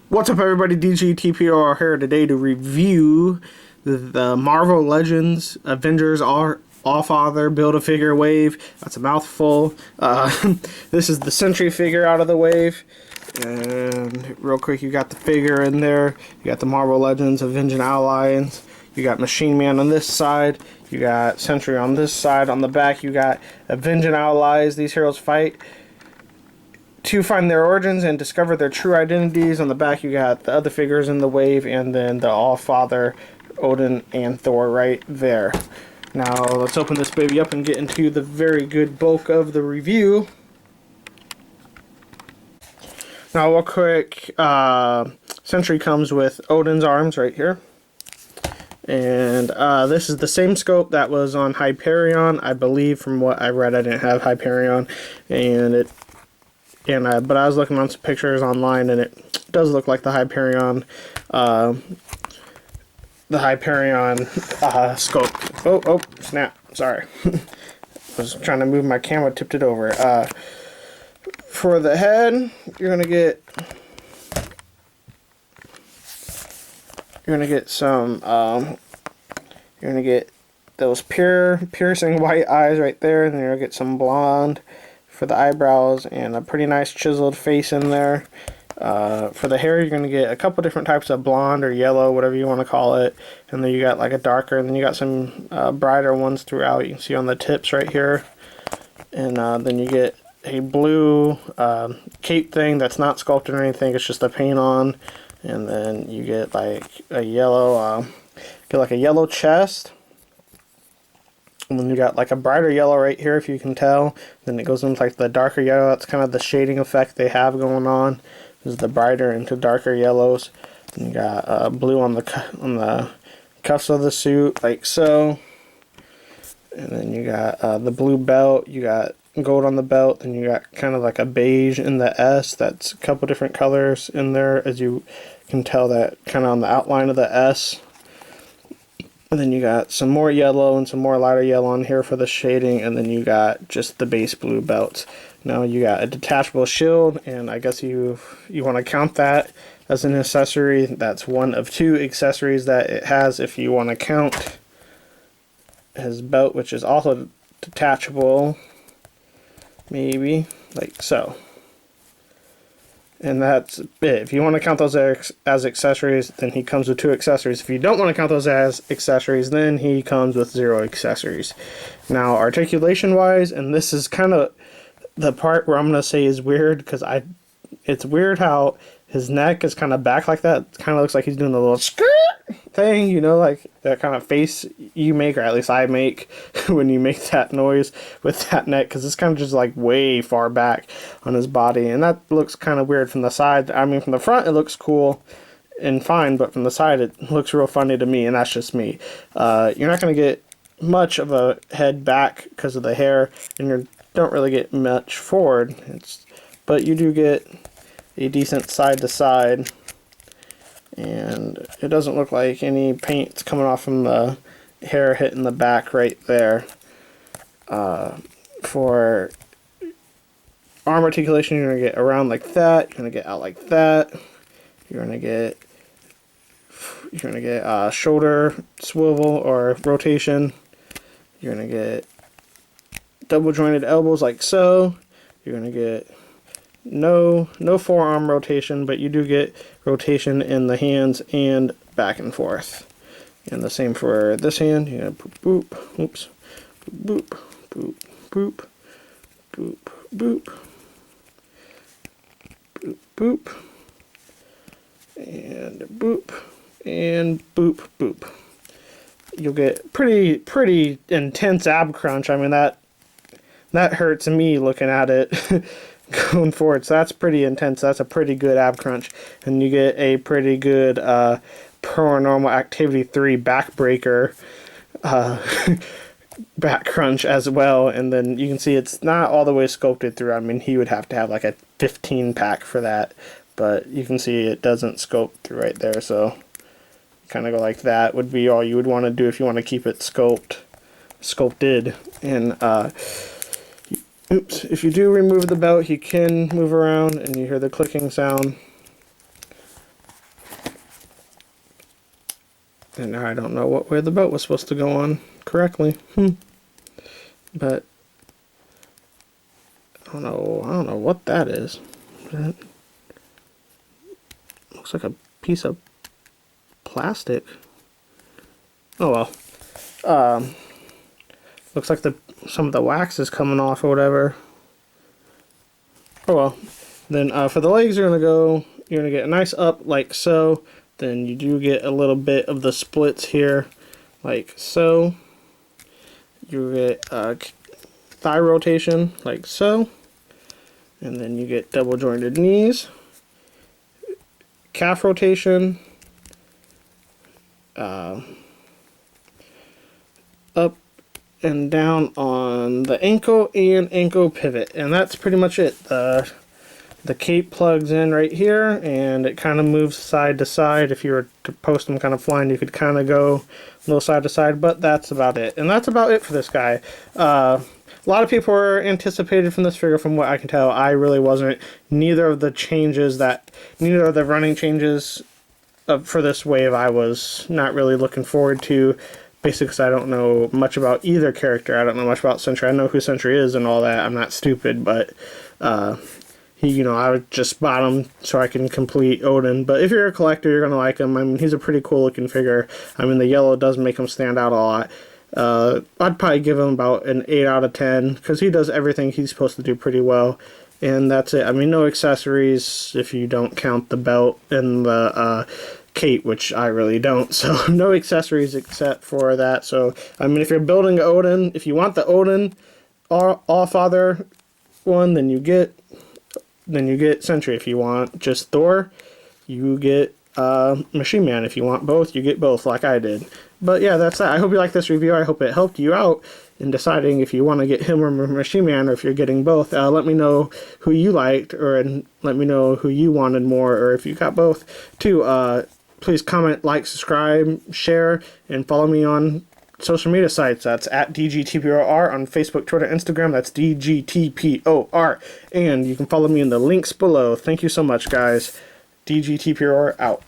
What's up, everybody? DGTPR here today to review the Marvel Legends Avengers Allfather Build-A-Figure wave. That's a mouthful. This is the Sentry figure out of the wave. And real quick, you got the figure in there. You got the Marvel Legends Avenging Alliance. You got Machine Man on this side. You got Sentry on this side. On the back, you got Avenging Allies. These heroes fight to find their origins and discover their true identities. On the back, you got the other figures in the wave, and then the Allfather, Odin, and Thor right there. Now, let's open this baby up and get into the very good bulk of the review. Now, real quick, Sentry comes with Odin's arms right here. And this is the same scope that was on Hyperion. I believe, from what I read, I didn't have Hyperion, but I was looking on some pictures online, and it does look like the Hyperion scope. Oh, snap! Sorry, I was trying to move my camera, tipped it over. For the head, you're gonna get those piercing white eyes right there, and then you're gonna get some blonde for the eyebrows and a pretty nice chiseled face in there. For the hair, you're going to get a couple different types of blonde or yellow, whatever you want to call it. And then you got like a darker, and then you got some brighter ones throughout. You can see on the tips right here. And then you get a blue cape thing that's not sculpted or anything. It's just a paint on. And then you get like a yellow, chest. And then you got like a brighter yellow right here, if you can tell. Then it goes into like the darker yellow. That's kind of the shading effect they have going on. This is the brighter into darker yellows. Then you got blue on the cuffs of the suit, like so. And then you got the blue belt. You got gold on the belt. Then you got kind of like a beige in the S. That's a couple different colors in there, as you can tell that kind of on the outline of the S. And then you got some more yellow and some more lighter yellow on here for the shading, and then you got just the base blue belt. Now you got a detachable shield, and I guess you want to count that as an accessory. That's one of two accessories that it has if you want to count his belt, which is also detachable, maybe, like so. And that's it. If you want to count those as accessories, then he comes with two accessories. If you don't want to count those as accessories, then he comes with 0 accessories. Now, articulation-wise, and this is kind of the part where I'm going to say is weird, because it's weird how his neck is kind of back like that. It kind of looks like he's doing a little skirt thing, you know, like that kind of face you make, or at least I make, when you make that noise with that neck, because it's kind of just like way far back on his body, and that looks kind of weird from the side. I mean, from the front it looks cool and fine, but from the side it looks real funny to me, and that's just me. You're not going to get much of a head back because of the hair, and you don't really get much forward, but you do get a decent side to side. And it doesn't look like any paint's coming off from the hair hitting the back right there. For arm articulation, you're going to get around like that. You're going to get out like that. You're going to get shoulder swivel or rotation. You're going to get double jointed elbows like so. You're going to get no forearm rotation, but you do get rotation in the hands and back and forth. And the same for this hand. You know, boop, boop, oops, boop, boop, boop, boop, boop, boop, boop, and boop, and boop, boop. You'll get pretty intense ab crunch. I mean, that hurts me looking at it. Going forward, so that's pretty intense. That's a pretty good ab crunch, and you get a pretty good Paranormal Activity 3 backbreaker back crunch as well. And then you can see it's not all the way sculpted through. I mean, he would have to have like a 15 pack for that, but you can see it doesn't sculpt through right there. So kind of go like that would be all you would want to do if you want to keep it sculpted. And oops, if you do remove the belt, he can move around, and you hear the clicking sound. And now I don't know what way the belt was supposed to go on correctly. But I don't know what that is. That looks like a piece of plastic. Oh well. Looks like some of the wax is coming off or whatever. Oh well. Then for the legs, you're gonna get a nice up like so. Then you do get a little bit of the splits here, like so. You get thigh rotation, like so. And then you get double jointed knees, calf rotation, up and down on the ankle and ankle pivot, and that's pretty much it. The cape plugs in right here, and it kind of moves side to side. If you were to post them kind of flying, you could kind of go a little side to side, but that's about it. And that's about it for this guy. A lot of people were anticipated from this figure, from what I can tell. I really wasn't. Neither of the running changes for this wave I was not really looking forward to. Basically, because I don't know much about either character. I don't know much about Sentry. I know who Sentry is and all that. I'm not stupid, but I would just bought him so I can complete Odin. But if you're a collector, you're gonna like him. I mean, he's a pretty cool looking figure. I mean, the yellow does make him stand out a lot. I'd probably give him about an 8 out of 10 because he does everything he's supposed to do pretty well. And that's it. I mean, no accessories if you don't count the belt and the cape, which I really don't. So no accessories except for that. So I mean, if you're building Odin, if you want the Odin Allfather one, then you get Sentry. If you want just Thor, you get Machine Man. If you want both, you get both, like I did. But yeah, that's that. I hope you like this review. I hope it helped you out in deciding if you want to get him or Machine Man, or if you're getting both. Let me know who you liked, and let me know who you wanted more, or if you got both too. Please comment, like, subscribe, share, and follow me on social media sites. That's at DGTPOR on Facebook, Twitter, Instagram. That's DGTPOR. And you can follow me in the links below. Thank you so much, guys. DGTPOR out.